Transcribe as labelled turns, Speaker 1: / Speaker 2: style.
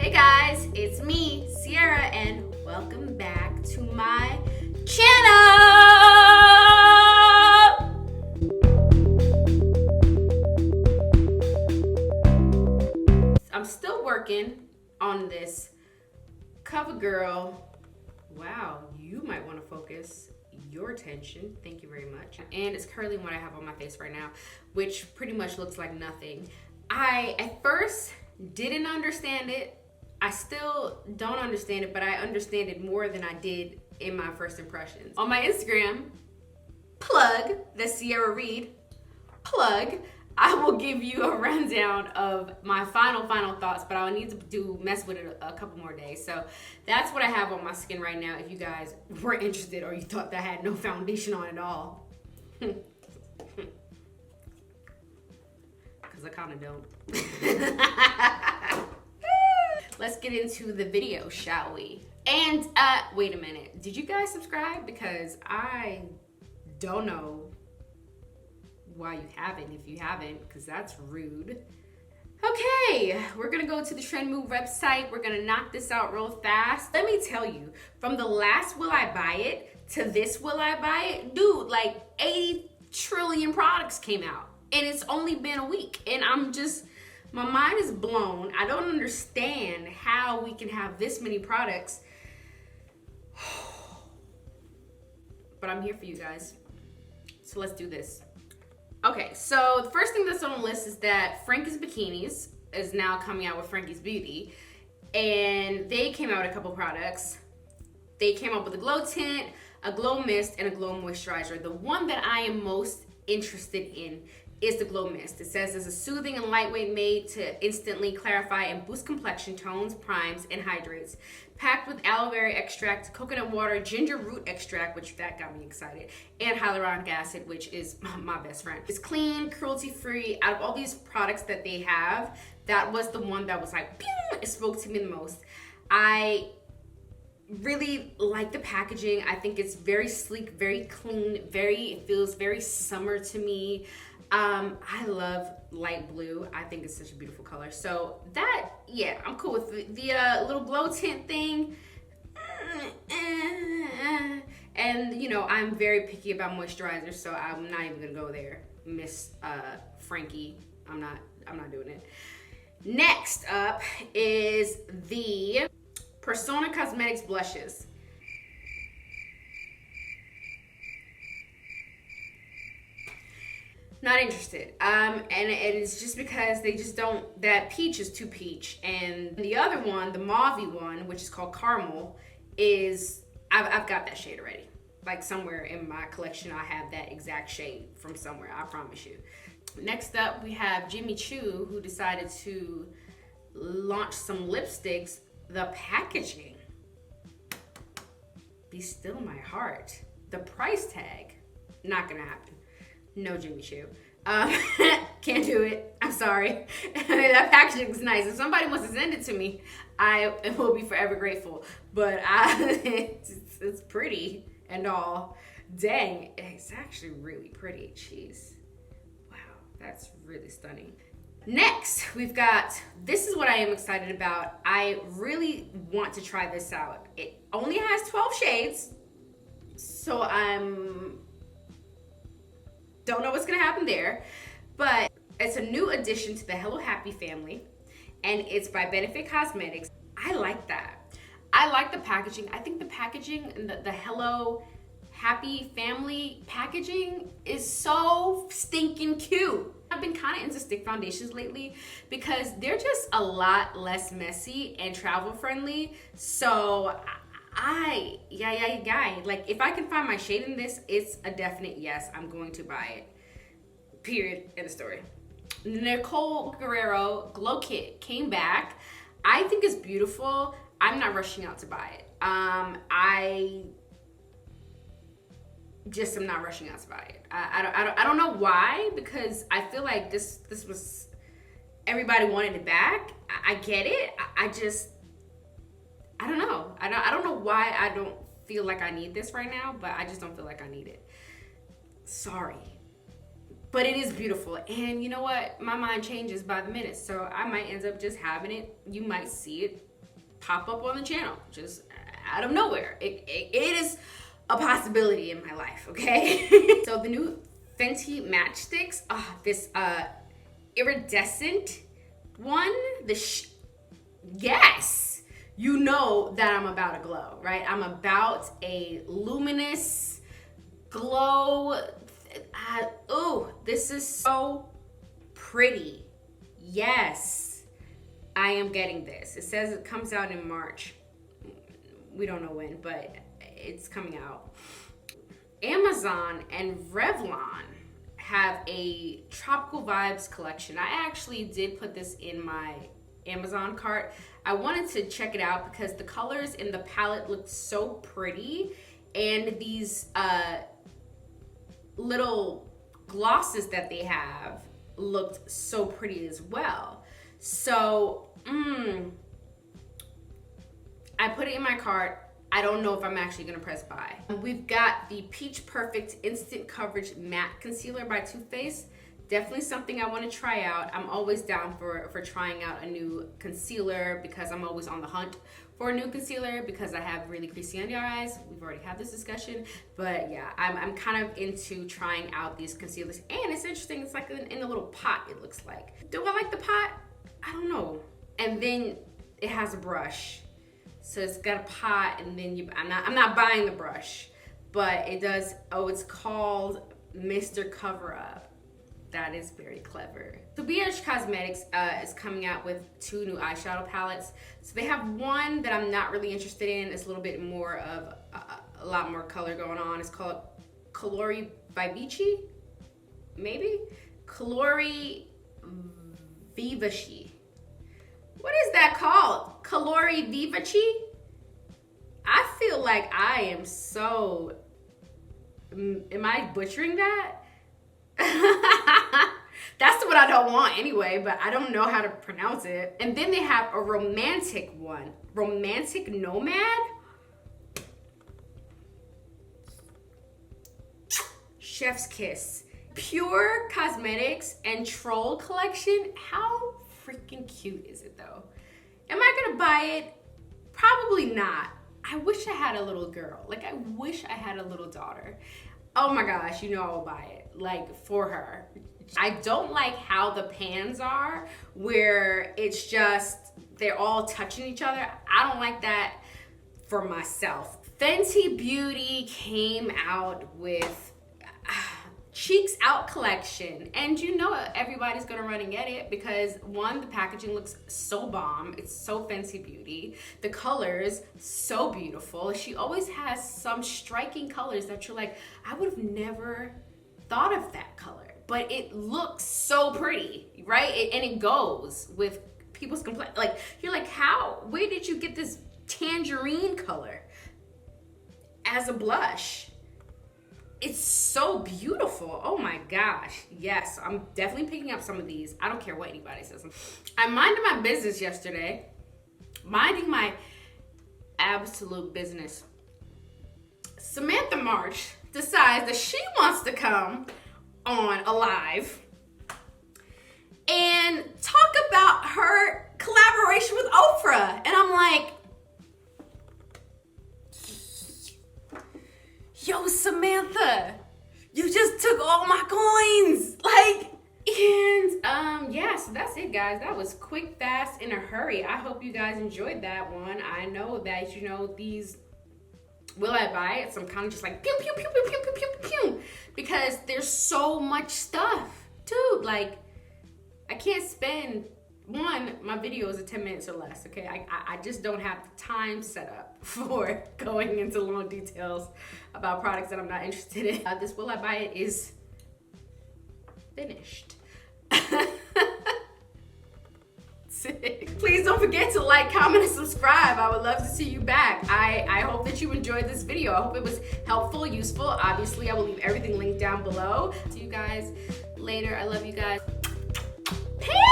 Speaker 1: Hey guys, it's me, Sierra, and welcome back to my channel! I'm still working on this Covergirl. Wow, you might want to focus your attention. Thank you very much. And it's currently what I have on my face right now, which pretty much looks like nothing. I, at first, didn't understand it. I still don't understand it, but I understand it more than I did in my first impressions. On my Instagram, plug the Sierra Reed, plug, I will give you a rundown of my final thoughts, but I'll need to mess with it a couple more days. So that's what I have on my skin right now. If you guys were interested or you thought that I had no foundation on at all. Because I kind of don't. Let's get into the video, shall we? And wait a minute. Did you guys subscribe? Because I don't know why you haven't, if you haven't, because that's rude. Okay, we're gonna go to the Trendmood website. We're gonna knock this out real fast. Let me tell you, from the last will I buy it to this will I buy it, dude, like 80 trillion products came out. And it's only been a week. And I'm just, my mind is blown. I don't understand how we can have this many products. But I'm here for you guys. So let's do this. Okay, so the first thing that's on the list is that Frankies Bikinis is now coming out with Frankies Beauty. And they came out with a couple products. They came up with a glow tint, a glow mist, and a glow moisturizer. The one that I am most interested in is the glow mist. It says it's a soothing and lightweight made to instantly clarify and boost complexion tones, primes, and hydrates. Packed with aloe vera extract, coconut water, ginger root extract, which that got me excited, and hyaluronic acid, which is my best friend. It's clean, cruelty-free. Out of all these products that they have, that was the one that was like, pew, it spoke to me the most. I really like the packaging. I think it's very sleek, very clean, it feels very summer to me. I love light blue. I think it's such a beautiful color. So that, yeah, I'm cool with the little glow tint thing. And you know, I'm very picky about moisturizer, so I'm not even gonna go there. Miss Frankie, I'm not doing it. Next up is the Persona Cosmetics blushes. Not interested. And it's just because they just don't, that peach is too peach. And the other one, the mauve one, which is called Caramel, is, I've got that shade already. Like somewhere in my collection, I have that exact shade from somewhere, I promise you. Next up, we have Jimmy Choo, who decided to launch some lipsticks. The packaging, be still my heart. The price tag, not gonna happen. No Jimmy Choo. Can't do it. I'm sorry. That packaging is nice. If somebody wants to send it to me, I will be forever grateful. But it's pretty and all. Dang, it's actually really pretty. Jeez. Wow, that's really stunning. Next, we've got, this is what I am excited about. I really want to try this out. It only has 12 shades, so don't know what's gonna happen there, but it's a new addition to the Hello Happy family, and it's by Benefit Cosmetics. I like that. I like the packaging. I think the packaging and the Hello Happy family packaging is so stinking cute. I've been kind of into stick foundations lately because they're just a lot less messy and travel friendly. So like if I can find my shade in this, it's a definite yes, I'm going to buy it. Period. End of story. Nicole Guerriero Glow Kit came back. I think it's beautiful. I'm not rushing out to buy it. I just am not rushing out to buy it. I don't know why, because I feel like this was, everybody wanted it back. I get it. I don't know. I don't know why I don't feel like I need this right now, but I just don't feel like I need it. Sorry. But it is beautiful. And you know what? My mind changes by the minute. So I might end up just having it. You might see it pop up on the channel, just out of nowhere. It is a possibility in my life, okay? So the new Fenty Matchsticks, this iridescent one, yes, you know that I'm about a glow, right? I'm about a luminous glow. Oh, this is so pretty. Yes, I am getting this. It says it comes out in March. We don't know when, but it's coming out. Amazon and Revlon have a tropical vibes collection. I actually did put this in my Amazon cart. I wanted to check it out because the colors in the palette looked so pretty, and these little glosses that they have looked so pretty as well. So I put it in my cart. I don't know if I'm actually gonna press buy. We've got the Peach Perfect Instant Coverage Matte Concealer by Too Faced. Definitely something I want to try out. I'm always down for trying out a new concealer because I'm always on the hunt for a new concealer because I have really creasy under eyes. We've already had this discussion, but yeah, I'm kind of into trying out these concealers. And it's interesting, it's like in a little pot, it looks like. Do I like the pot? I don't know. And then it has a brush. So it's got a pot, and then I'm not buying the brush, but it does, it's called Mr. Coverup. That is very clever. So BH Cosmetics is coming out with 2 new eyeshadow palettes. So they have one that I'm not really interested in. It's a little bit more of a lot more color going on. It's called Colori Vivaci, maybe? Colori Vivaci. What is that called? Colori Vivaci? I feel like I am so, am I butchering that? That's what I don't want anyway, but I don't know how to pronounce it. And then they have a romantic one. Romantic Nomad? Chef's Kiss. Pure Cosmetics and Troll Collection. How freaking cute is it though? Am I gonna buy it? Probably not. I wish I had a little girl. Like, I wish I had a little daughter. Oh my gosh, you know I will buy it, like, for her. I don't like how the pans are, where it's just, they're all touching each other. I don't like that for myself. Fenty Beauty came out with Cheeks Out collection, and you know everybody's gonna run and get it because one, the packaging looks so bomb. It's so Fenty Beauty. The colors, so beautiful. She always has some striking colors that you're like, I would have never thought of that color, but it looks so pretty, right? And it goes with people's complaint. Like, you're like, where did you get this tangerine color as a blush? It's so beautiful. Oh my gosh. Yes, I'm definitely picking up some of these. I don't care what anybody says. I minded my business yesterday. Minding my absolute business. Samantha March decides that she wants to come on a live and talk about her collaboration with Ofra. And I'm like, yo, Samantha, you just took all my coins. Like, and yeah, so that's it, guys. That was quick, fast, in a hurry. I hope you guys enjoyed that one. I know that, you know, these, will I buy it? So I'm kind of just like, pew, pew, pew, pew, pew, pew, pew, pew, because there's so much stuff. Dude, like, I can't spend, one, my videos are 10 minutes or less, okay? I just don't have the time set up for going into long details about products that I'm not interested in. This Will I Buy It is finished. Please don't forget to like, comment, and subscribe. I would love to see you back. I hope that you enjoyed this video. I hope it was helpful, useful. Obviously, I will leave everything linked down below. See you guys later. I love you guys. Peace!